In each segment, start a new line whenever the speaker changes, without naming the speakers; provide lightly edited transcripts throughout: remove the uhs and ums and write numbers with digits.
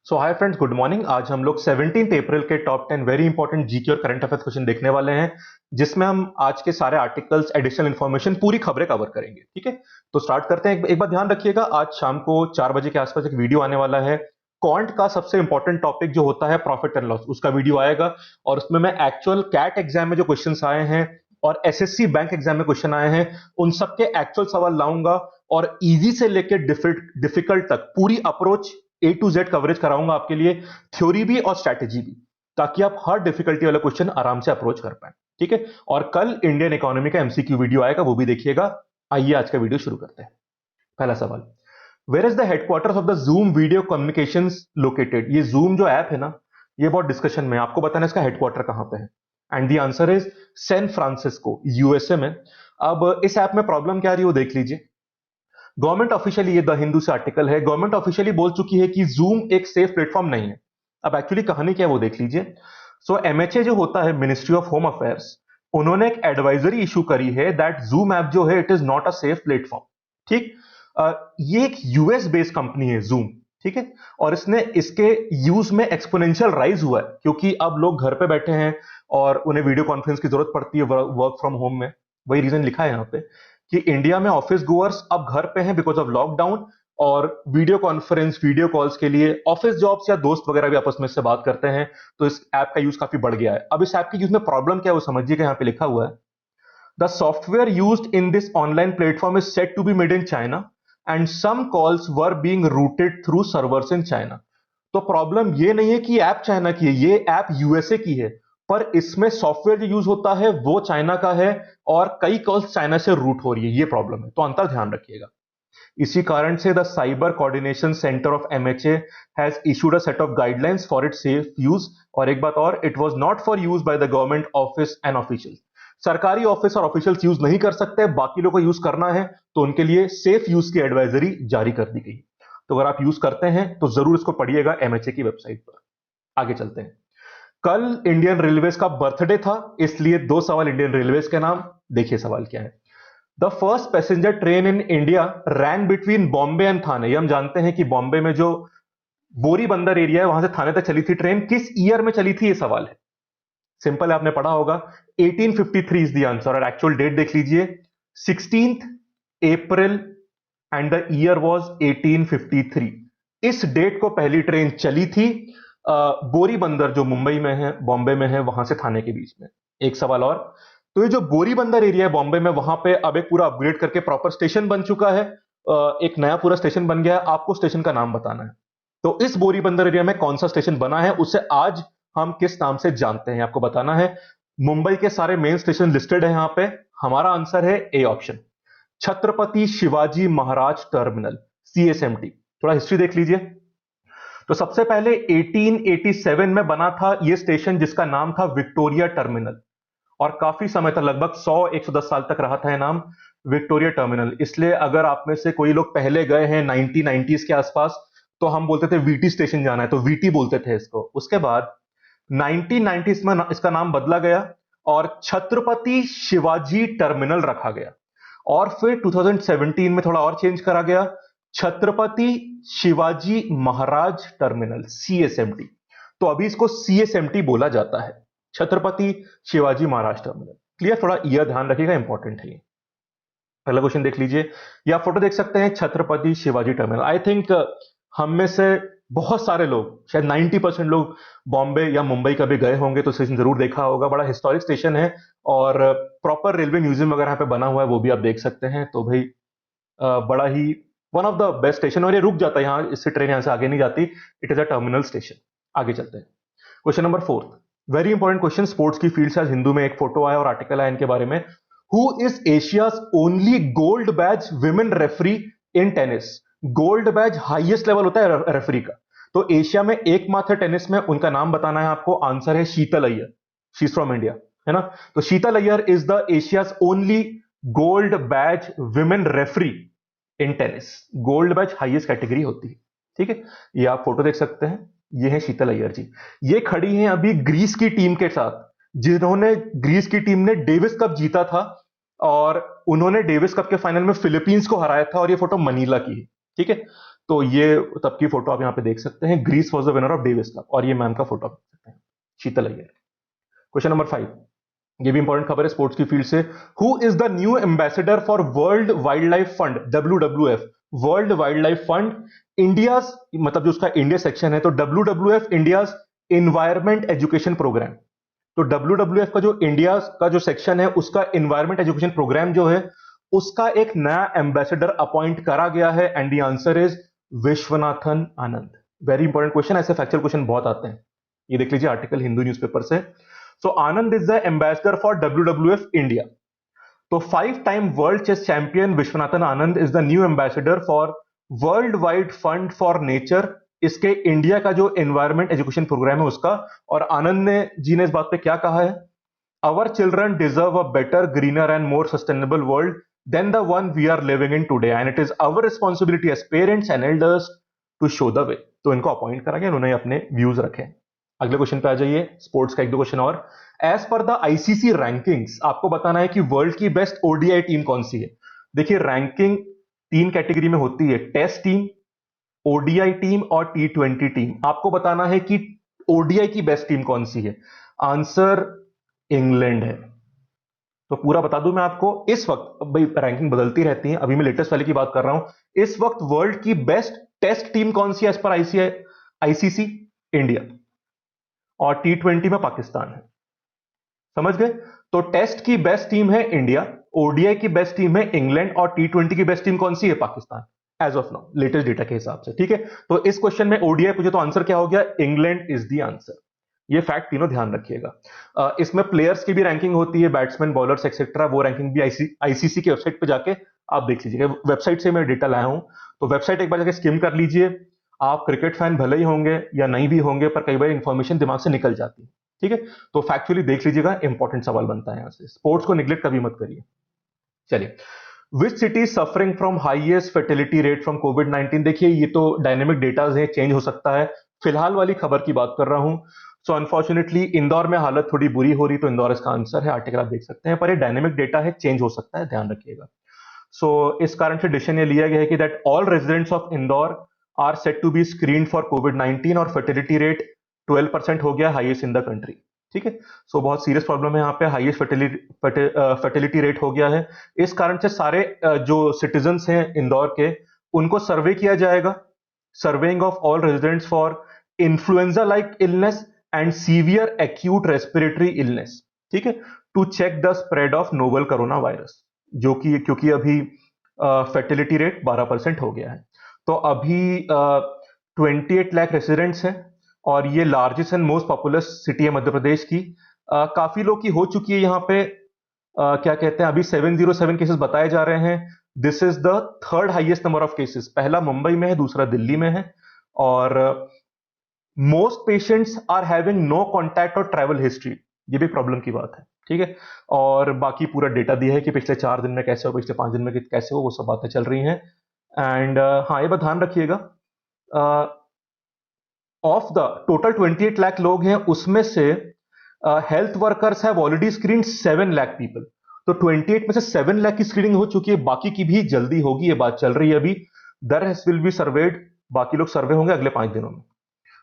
सो hi friends, good morning. आज हम लोग 17 अप्रैल के टॉप 10 वेरी इंपॉर्टेंट जीके और करंट अफेयर्स क्वेश्चन देखने वाले हैं, जिसमें हम आज के सारे आर्टिकल्स, एडिशनल इन्फॉर्मेशन, पूरी खबरें कवर करेंगे। ठीक है, तो स्टार्ट करते हैं। एक बार ध्यान रखिएगा, आज शाम को 4 बजे के आसपास एक वीडियो आने वाला है। क्वांट का सबसे इंपॉर्टेंट टॉपिक जो होता है प्रॉफिट एंड लॉस, उसका वीडियो आएगा। और उसमें मैं एक्चुअल कैट एग्जाम में जो क्वेश्चन आए हैं और एसएससी बैंक एग्जाम में क्वेश्चन आए हैं, उन सबके एक्चुअल सवाल लाऊंगा और इजी से लेकर डिफिकल्ट तक पूरी approach A to Z coverage कराऊंगा आपके लिए, थ्योरी भी और स्ट्रैटेजी भी, ताकि आप हर डिफिकल्टी वाला क्वेश्चन आराम से अप्रोच कर पाए। ठीक है, और कल इंडियन इकोनॉमी का एमसीक्यू वीडियो आएगा, वो भी देखिएगा। आइए आज का वीडियो शुरू करते हैं। पहला सवाल, where is the headquarters of the Zoom video communications located? ये जूम जो ऐप है ना, ये बहुत डिस्कशन में है। आपको बताना है इसका हेडक्वार्टर कहां पे है, and the answer is San Francisco, USA में। अब इस ऐप में प्रॉब्लम क्या आ रही है वो देख लीजिए। गवर्नमेंट ऑफिशियली, ये द हिंदू से आर्टिकल है, गवर्नमेंट ऑफिशियली बोल चुकी है कि जूम एक सेफ प्लेटफॉर्म नहीं है। अब एक्चुअली कहानी क्या है वो देख लीजिए। सो एमएचए जो होता है, मिनिस्ट्री ऑफ होम अफेयर्स, उन्होंने एक एडवाइजरी इशू करी है दैट जूम ऐप जो है it is not a safe platform. ठीक, ये एक यूएस बेस्ड कंपनी है जूम। ठीक है, और इसने इसके यूज में एक्सपोनेंशियल राइज हुआ है, क्योंकि अब लोग घर पे बैठे हैं और उन्हें वीडियो कॉन्फ्रेंस की जरूरत पड़ती है वर्क फ्रॉम होम में। वही रीजन लिखा है यहाँ पे कि इंडिया में ऑफिस गोअर्स अब घर पे हैं बिकॉज ऑफ लॉकडाउन, और वीडियो कॉन्फ्रेंस, वीडियो कॉल्स के लिए ऑफिस जॉब्स या दोस्त वगैरह भी आपस में से बात करते हैं, तो इस ऐप का यूज काफी बढ़ गया है। अब इस ऐप के यूज में प्रॉब्लम क्या है वो समझिएगा, यहाँ पे लिखा हुआ है the software used in this online platform is set to be made in China and some calls were being routed through servers in China. तो प्रॉब्लम ये नहीं है कि ऐप चाइना की है, ये ऐप यूएसए की है, पर इसमें सॉफ्टवेयर जो यूज होता है वो चाइना का है और कई कॉल्स चाइना से रूट हो रही है, ये प्रॉब्लम है। तो अंतर ध्यान रखिएगा। इसी कारण से the cyber coordination centre of MHA has issued a set of guidelines for its safe use. और एक बात और, it was not for use by the government office and official. सरकारी ऑफिस और ऑफिशियल्स यूज नहीं कर सकते, बाकी लोगों को यूज करना है तो उनके लिए सेफ यूज की एडवाइजरी जारी कर दी गई। तो अगर आप यूज करते हैं तो जरूर इसको पढ़िएगा एमएचए की वेबसाइट पर। आगे चलते हैं। कल इंडियन रेलवेज का बर्थडे था, इसलिए 2 सवाल इंडियन रेलवेज के नाम। देखिए सवाल क्या है। The first passenger train in India ran between Bombay and Thane. ये हम जानते हैं कि बॉम्बे में जो बोरी बंदर एरिया है वहां से थाने तक चली थी ट्रेन, किस ईयर में चली थी ये सवाल है। सिंपल है, आपने पढ़ा होगा। 1853 इज द आंसर, और एक्चुअल डेट देख लीजिए, 16 अप्रैल, एंड द ईयर वाज 1853। इस डेट को पहली ट्रेन चली थी बोरी बंदर, जो मुंबई में है, बॉम्बे में है, वहां से थाने के बीच में। एक सवाल और, तो ये जो बोरी बंदर एरिया है बॉम्बे में, वहां पे अब एक पूरा अपग्रेड करके प्रॉपर स्टेशन बन चुका है। एक नया पूरा स्टेशन बन गया है, आपको स्टेशन का नाम बताना है। तो इस बोरी बंदर एरिया में कौन सा स्टेशन बना है, उसे आज हम किस नाम से जानते हैं, आपको बताना है। मुंबई के सारे मेन स्टेशन लिस्टेड है यहाँ पे। हमारा आंसर है A option, Chhatrapati Shivaji Maharaj terminal, CSMT. थोड़ा हिस्ट्री देख लीजिए। तो सबसे पहले 1887 में बना था यह स्टेशन, जिसका नाम था विक्टोरिया टर्मिनल, और काफी समय तक, लगभग 100-110 साल तक रहा था यह नाम विक्टोरिया टर्मिनल। इसलिए अगर आप में से कोई लोग पहले गए हैं 1990s के आसपास, तो हम बोलते थे वीटी स्टेशन जाना है, तो वीटी बोलते थे इसको। उसके बाद 1990s में इसका नाम बदला गया और छत्रपति शिवाजी टर्मिनल रखा गया, और फिर 2017 में थोड़ा और चेंज करा गया, छत्रपति शिवाजी महाराज टर्मिनल, सीएसएमटी। तो अभी इसको सीएसएमटी बोला जाता है, छत्रपति शिवाजी महाराज टर्मिनल। क्लियर? थोड़ा ईयर ध्यान रखिएगा, इंपॉर्टेंट है ये। पहला क्वेश्चन देख लीजिए, या फोटो देख सकते हैं, Chhatrapati Shivaji terminal. I think हम में से बहुत सारे लोग, शायद 90% लोग बॉम्बे या मुंबई कभी गए होंगे तो स्टेशन जरूर देखा होगा। बड़ा हिस्टोरिक स्टेशन है, और प्रॉपर रेलवे म्यूजियम वगैरह यहाँ पे बना हुआ है, वो भी आप देख सकते हैं। तो भाई बड़ा ही one of the best station, और ये रुक जाता है यहाँ, इससे ट्रेन यहाँ से आगे नहीं जाती। It is a terminal station. आगे चलते हैं। Question number 4, very important question, sports की फील्ड से। आज हिंदू में एक फोटो आया और आर्टिकल आया इनके बारे में। Who is Asia's only gold badge women referee in tennis? Gold badge highest level होता है रेफरी का, तो एशिया में एकमात्र टेनिस में, उनका नाम बताना है आपको। आंसर है Sheetal Iyer, she is from India, है ना। तो Sheetal Iyer is the Asia's only gold badge women referee in tennis. Gold badge highest category होती है। ठीक है, ये आप फोटो देख सकते हैं, ये है शीतल अय्यर जी। ये खड़ी हैं अभी ग्रीस की टीम के साथ, जिन्होंने, ग्रीस की टीम ने डेविस कप जीता था, और उन्होंने डेविस कप के फाइनल में फिलीपींस को हराया था, और ये फोटो मनीला की है। ठीक है, तो ये तब की फोटो आप यहाँ पे देख सकते हैं। Greece was the winner of Davis Cup, और ये मैम का फोटो आप देख सकते हैं, शीतल अय्यर। क्वेश्चन नंबर 5, ये भी इंपॉर्टेंट खबर है स्पोर्ट्स की फील्ड से। Who is the new ambassador for World Wildlife Fund, WWF, World Wildlife Fund, India, मतलब जो उसका इंडिया सेक्शन है, तो WWF India environment education programme. तो WWF का जो इंडिया का जो सेक्शन है, उसका इन्वायरमेंट एजुकेशन प्रोग्राम जो है, उसका एक नया एम्बेसडर अपॉइंट करा गया है, and the answer is Viswanathan Anand. Very important question, ऐसे फैक्चुअल क्वेश्चन बहुत आते हैं। ये देख लीजिए आर्टिकल हिंदू न्यूज़पेपर से। So Anand is the ambassador for WWF India. तो 5 time world chess champion Viswanathan Anand is the new ambassador for world wide fund for nature, इसके इंडिया का जो एनवायरमेंट एजुकेशन प्रोग्राम है उसका। और आनंद ने जी ने इस बात पे क्या कहा है, our children deserve a better, greener and more sustainable world than the one we are living in today, and it is our responsibility as parents and elders to show the way. तो इनको appoint करा गया, उन्होंने अपने views रखे। अगले question पे आ जाइए, स्पोर्ट्स का एक दो क्वेश्चन और। As per the ICC rankings, आपको बताना है कि वर्ल्ड की बेस्ट ओडीआई टीम कौन सी है। देखिए रैंकिंग 3 कैटेगरी में होती है, टेस्ट टीम, ओडीआई टीम और T20 टीम। आपको बताना है कि ओडीआई की बेस्ट टीम कौन सी है। आंसर इंग्लैंड है। तो पूरा बता दूं मैं आपको, इस वक्त, अब भाई रैंकिंग बदलती रहती है, अभी मैं लेटेस्ट वाले की बात कर रहा हूं। इस वक्त वर्ल्ड की बेस्ट टेस्ट टीम कौन सी है एज पर आईसीसी, इंडिया, और T20 में पाकिस्तान है। समझ गए? तो टेस्ट की बेस्ट टीम है इंडिया, ओडीआई की बेस्ट टीम है इंग्लैंड, और T20 की बेस्ट टीम कौन सी है, Pakistan, as of now, latest data के हिसाब से। ठीक है, तो इस क्वेश्चन में ओडीआई पूछे तो आंसर क्या हो गया, इंग्लैंड इज द आंसर। ये फैक्ट तीनों ध्यान रखिएगा। इसमें प्लेयर्स की भी रैंकिंग होती है, बैट्समैन, बॉलर्स एक्सेट्रा, वो रैंकिंग भी आईसीसी की वेबसाइट पे जाके आप देख लीजिएगा। वेबसाइट से मैं डेटा लाया हूं, तो वेबसाइट एक बार जाके स्किम कर लीजिए। आप क्रिकेट फैन भले ही होंगे या नहीं भी होंगे, पर कई बार इंफॉर्मेशन दिमाग से निकल जाती है। ठीक है, तो फैक्चुअली देख लीजिएगा, इंपॉर्टेंट सवाल बनता है यहां से। स्पोर्ट्स को निगलेक्ट कभी मत करिए। चलिए, which city suffering from highest fertility rate from कोविड-19। देखिए ये तो डायनेमिक डेटा है, चेंज हो सकता है। फिलहाल वाली खबर की बात कर रहा हूं। सो अनफॉर्चुनेटली इंदौर में हालत थोड़ी बुरी हो रही, तो इंदौर इसका आंसर है। आर्टिकल आप देख सकते हैं, पर ये डायनेमिक डेटा है, चेंज हो सकता है, ध्यान रखिएगा। सो इस कारण से डिसीजन ये लिया गया है कि that all residents of Indore are set to be screen for कोविड-19, और फर्टिलिटी रेट 12% हो गया, हाईएस्ट इन द कंट्री। ठीक है, सो बहुत सीरियस प्रॉब्लम है यहाँ पे, हाईएस्ट फर्टिलिटी रेट हो गया है। इस कारण से सारे जो सिटीजन्स हैं इंदौर के, उनको सर्वे किया जाएगा, surveying of all residents for influenza like illness and severe acute respiratory illness. ठीक है, to check the spread of novel corona virus, जो कि क्योंकि अभी फर्टिलिटी रेट 12% हो गया है। तो अभी 28 लाख रेसिडेंट्स हैं, और ये largest and most populous city है मध्य प्रदेश की। काफी लोग की हो चुकी है यहाँ पे, क्या कहते हैं, अभी 707 केसेस बताए जा रहे हैं। This is the third highest number of cases, पहला मुंबई में है, दूसरा दिल्ली में है। और most patients are having no contact और ट्रैवल हिस्ट्री, ये भी प्रॉब्लम की बात है। ठीक है, और बाकी पूरा डेटा दिया है कि पिछले 4 दिन में कैसे हो, पिछले 5 दिन में कैसे हो, वो सब बातें चल रही हैं। एंड हाँ, ये बात ध्यान रखिएगा, ऑफ द टोटल 28 लाख लोग हैं, उसमें से health workers have already screen 7 lakh people. तो 28 में से 7 लाख की स्क्रीनिंग हो चुकी है, बाकी की भी जल्दी होगी, ये बात चल रही है अभी। दर विल बी सर्वेड, बाकी लोग सर्वे होंगे अगले 5 दिनों में।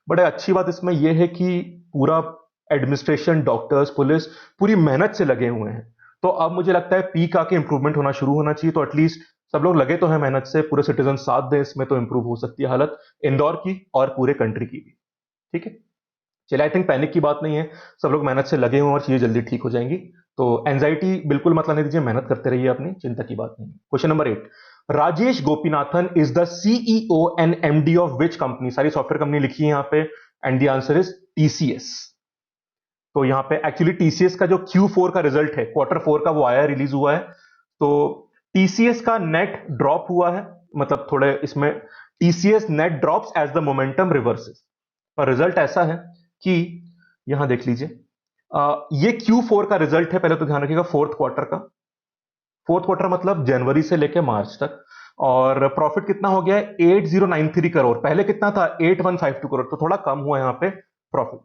बट अच्छी बात इसमें यह है कि पूरा एडमिनिस्ट्रेशन, डॉक्टर्स, पुलिस पूरी मेहनत से लगे हुए हैं। तो अब मुझे लगता है पीक आके इंप्रूवमेंट होना शुरू होना चाहिए। तो एटलीस्ट सब लोग लगे तो हैं मेहनत से, पूरे सिटीजन साथ दें इसमें, तो इंप्रूव हो सकती है हालत इंदौर की और पूरे कंट्री की भी। ठीक है, चलिए, आई थिंक पैनिक की बात नहीं है, सब लोग मेहनत से लगे हुए हैं और चीजें जल्दी ठीक हो जाएंगी। तो एंजाइटी बिल्कुल मत लाने दीजिए, मेहनत करते रहिए अपनी, चिंता की बात नहीं है। Question number 8, Rajesh Gopinathan is the CEO and MD of which company. सारी सॉफ्टवेयर कंपनी लिखी है यहाँ पे, and the answer is TCS. तो यहाँ पे एक्चुअली टीसीएस का जो Q4 का रिजल्ट है, Q4 का, वो आया, रिलीज हुआ है। तो टीसीएस का नेट ड्रॉप हुआ है, मतलब थोड़े इसमें TCS net drops as the momentum reverses. पर रिजल्ट ऐसा है कि यहां देख लीजिए, ये Q4 का रिजल्ट है, पहले तो ध्यान रखिएगा, फोर्थ क्वार्टर का। फोर्थ क्वार्टर मतलब जनवरी से लेकर मार्च तक। और प्रॉफिट कितना हो गया है, 8093 करोड़, पहले कितना था, 8152 करोड़, तो थोड़ा कम हुआ यहां पे प्रॉफिट।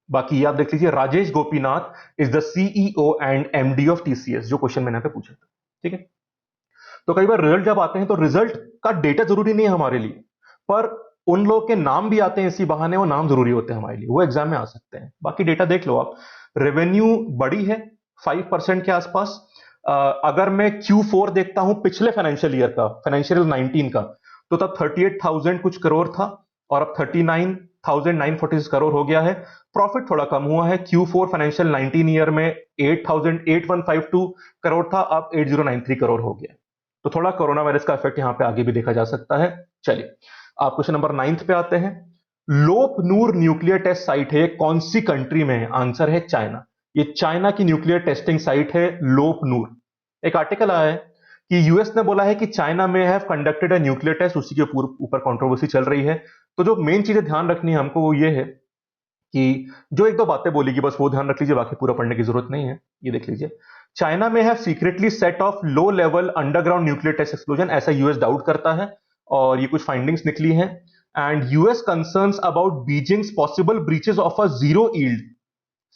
बाकी ये आप देख लीजिए, Rajesh Gopinath is the CEO and MD of TCS, जो क्वेश्चन मैंने यहाँ पे पूछा था। ठीक है, तो कई बार रिजल्ट जब आते हैं तो रिजल्ट का डेटा जरूरी नहीं है हमारे लिए, पर उन लोगों के नाम भी आते हैं इसी बहाने, वो नाम जरूरी होते हैं हमारे लिए, वो एग्जाम में आ सकते हैं। बाकी डेटा देख लो आप, रेवेन्यू बड़ी है 5% के आसपास। अगर मैं Q4 देखता हूं पिछले फाइनेंशियल ईयर का, फाइनेंशियल 19 का, तो तब 38,000 कुछ करोड़ था और अब 39,946 करोड़ हो गया है। प्रॉफिट थोड़ा कम हुआ है, Q4 फाइनेंशियल 19 ईयर में 8152 करोड़ था, अब 8093 करोड़ हो गया। तो थोड़ा कोरोना वायरस का इफेक्ट यहां पे आगे भी देखा जा सकता है। चलिए आप क्वेश्चन नंबर 9 पे आते हैं। लोप नूर न्यूक्लियर टेस्ट साइट है, कौन सी कंट्री में है? आंसर है चाइना। ये चाइना की न्यूक्लियर टेस्टिंग साइट है लोप नूर। एक आर्टिकल आया है कि यूएस ने बोला है कि चाइना में have conducted a nuclear test, उसी के ऊपर कंट्रोवर्सी चल रही है। तो जो मेन चीजें ध्यान रखनी है हमको वो ये है कि जो एक दो बातें बोलेगी बस वो ध्यान रख लीजिए, बाकी पूरा पढ़ने की जरूरत नहीं है। ये देख लीजिए, चाइना में have secretly set off low level underground nuclear test explosion, ऐसा यूएस डाउट करता है और ये कुछ फाइंडिंग्स निकली हैं। And US concerns about Beijing's possible breaches of a zero yield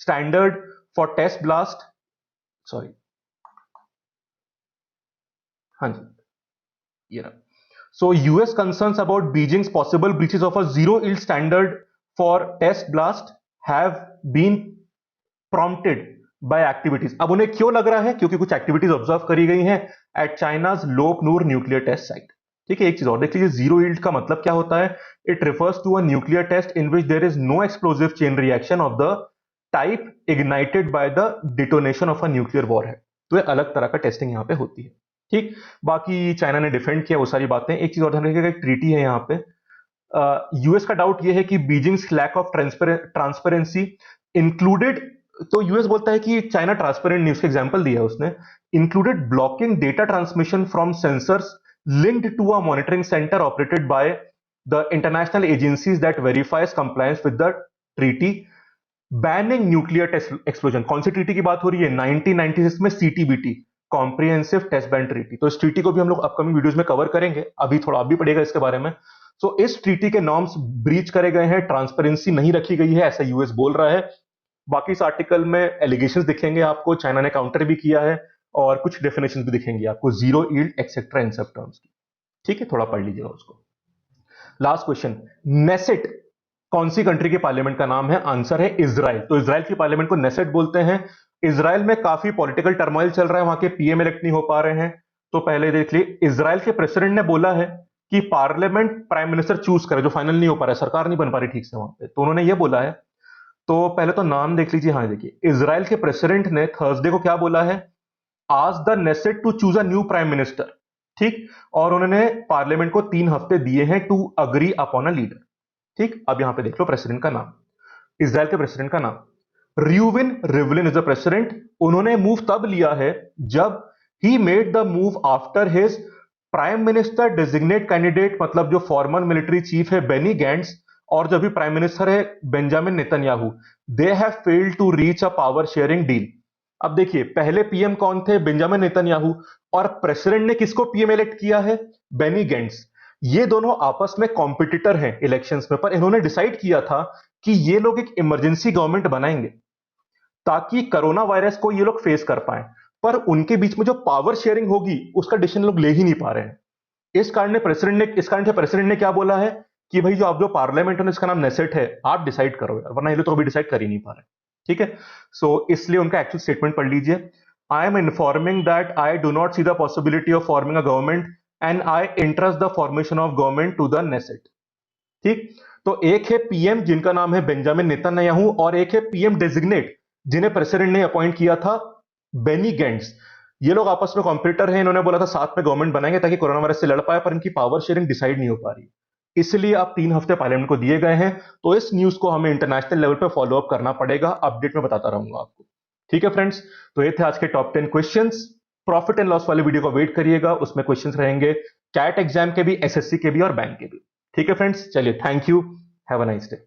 standard for test blast, sorry, हाँ जी, ये रहा। So US concerns about Beijing's possible breaches of a zero yield standard for test blast have been prompted by activities। अब उन्हें क्यों लग रहा है? क्योंकि कुछ एक्टिविटीज ऑब्जर्व करी गई हैं एट चाइनाज लोप नूर न्यूक्लियर टेस्ट साइट। ठीक है, एक चीज और देख लीजिए, जीरो यील्ड का मतलब क्या होता है? It refers to a nuclear test in which there is no explosive chain reaction of the type ignited by the detonation of a nuclear war है। तो ये अलग तरह का टेस्टिंग यहाँ पे होती है। ठीक, बाकी चाइना ने डिफेंड किया वो सारी बातें। एक चीज और ध्यान रखिएगा, एक ट्रीटी है यहाँ पे। यूएस का डाउट ये है कि Beijing's lack of transparency included, तो यूएस बोलता है कि चाइना ट्रांसपेरेंट नहीं, उसका एग्जांपल दिया है उसने, included blocking data transmission from sensors linked to a monitoring centre operated by the international agencies that verifies compliance with the treaty, banning nuclear test explosion. कौन सी ट्रीटी की बात हो रही है? 1996 में CTBT, comprehensive test ban treaty. तो इस ट्रीटी को भी हम लोग अपकमिंग वीडियोस में कवर करेंगे, अभी थोड़ा आप भी पढ़ेगा इसके बारे में। सो इस ट्रीटी के नॉर्म्स ब्रीच करे गए हैं, ट्रांसपेरेंसी नहीं रखी गई है, ऐसा यूएस बोल रहा है। बाकी इस आर्टिकल में एलिगेशंस दिखेंगे आपको, चाइना ने काउंटर भी किया है और कुछ डेफिनेशन भी दिखेंगी आपको, जीरो यील्ड एक्सेट्रा इन सब टर्म्स की। ठीक है, थोड़ा पढ़ लीजिएगा उसको। लास्ट क्वेश्चन, नेसेट कौन सी कंट्री के पार्लियामेंट का नाम है? आंसर है इजराइल। तो इजराइल की पार्लियामेंट को नेसेट बोलते हैं। इजराइल में काफी पॉलिटिकल टर्मोइल चल रहा है, वहां के पीएम इलेक्ट नहीं हो पा रहे हैं। तो पहले देख लिए, इजराइल के प्रेसिडेंट ने बोला है कि पार्लियामेंट प्राइम मिनिस्टर चूज करे, जो फाइनल नहीं हो पा रहा है, सरकार नहीं बन पा रही ठीक से वहां पे, तो उन्होंने ये बोला है। तो पहले तो नाम देख लीजिए। हाँ देखिए, इजराइल के प्रेसिडेंट ने थर्सडे को क्या बोला है? आज the Knesset to choose a new prime minister. ठीक, और उन्होंने पार्लियामेंट को 3 हफ्ते दिए हैं to agree upon a leader. ठीक, अब यहां पे देख लो प्रेसिडेंट का नाम, इजराइल के प्रेसिडेंट का नाम रियूविन रिवलिन इज द प्रेसिडेंट। उन्होंने मूव तब लिया है जब he made the move after his prime minister designate candidate, मतलब जो फॉर्मर मिलिट्री चीफ है बेनी गैंट्स, और जो भी प्राइम मिनिस्टर है Benjamin Netanyahu, they have failed to reach a power sharing deal. अब देखिए, पहले पीएम कौन थे? बेंजामिन नेतन्याहू, और प्रेसिडेंट ने किसको पीएम इलेक्ट किया है? Benny Gantz. ये दोनों आपस में कॉम्पिटिटर हैं इलेक्शंस में, पर इन्होंने डिसाइड किया था कि ये लोग एक इमरजेंसी गवर्नमेंट बनाएंगे ताकि कोरोना वायरस को ये लोग फेस कर पाए। पर उनके बीच में जो पावर शेयरिंग होगी उसका डिसीजन लोग ले ही नहीं पा रहे हैं। इस कारण से प्रेसिडेंट ने क्या बोला है कि भाई जो आप जो पार्लियामेंट है इसका नाम नेसेट है, आप डिसाइड करो यार, वरना ये लोग तो अभी डिसाइड कर ही नहीं पा रहे। ठीक है, सो इसलिए उनका एक्चुअल स्टेटमेंट पढ़ लीजिए। I am informing that I do not see the possibility of forming a government and I entrust the formation of government to the Knesset. ठीक, तो एक है पीएम जिनका नाम है बेंजामिन नेतन्याहू, और एक है पीएम डेजिग्नेट जिन्हें प्रेसिडेंट ने अपॉइंट किया था, बेनी गैंट्स। ये लोग आपस में कॉम्पिटिटर हैं, इन्होंने बोला था साथ में गवर्नमेंट बनाएंगे ताकि कोरोना वायरस से लड़ पाए, पर इनकी पावर शेयरिंग डिसाइड नहीं हो पा रही, इसलिए अब 3 हफ्ते पार्लियामेंट को दिए गए हैं। तो इस न्यूज को हमें इंटरनेशनल लेवल पे फॉलो अप करना पड़ेगा, अपडेट में बताता रहूंगा आपको। ठीक है फ्रेंड्स, तो ये थे आज के top 10 questions. Profit and loss वाली वीडियो को वेट करिएगा, उसमें क्वेश्चंस रहेंगे कैट एग्जाम के भी, एसएससी के भी और बैंक के भी। ठीक है फ्रेंड्स, चलिए, thank you, have a nice day.